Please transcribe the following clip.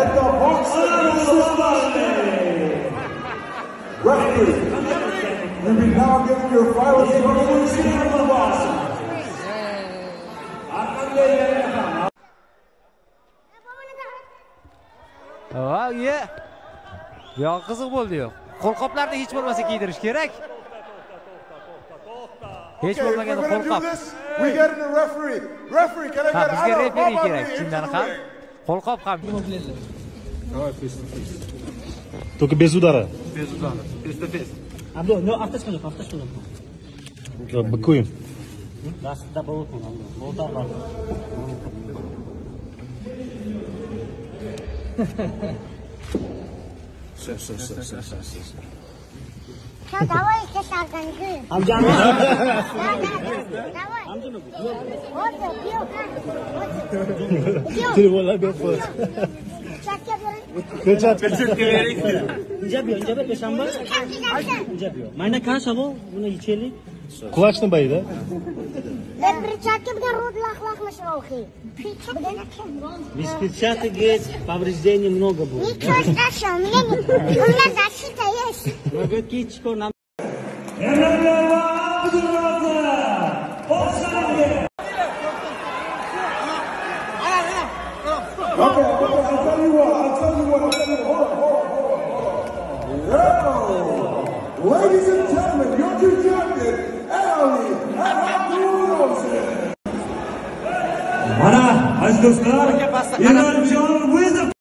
at the boxing referee, you be now given your final instructions. Oye. Yo qiziq bo'ldi-yu. Qo'lqoplarni hech bo'lmasa kiydirish kerak. Hech bo'lmaganda qo'lqop. We get in the referee. Referee, can I get Bizga referi kerak, chindan ham. Qo'lqop ham. Давай, face to face. Только без удара. Без удара. Face to face. Абдо, ну автошкану. Быкуем. Да, да, болотно. Болотар бар. Все. Давай еще шаганги. Амджан. Давай. Амджан. Вот, бил. Телефонlar berib Injab peshanba. Injab. Mana qancha bu? Buni yechaylik. Кулачный бой, да? Да перчатки будут рот лах-лах шелохи. Без перчаток есть, повреждений много будет. Ничего страшного, у меня защита есть. Ноготичку нам. I'll tell you what. Ladies and gentlemen, your two champions, Ali and Abdul. Mana, aziz do'stlar, Inomjon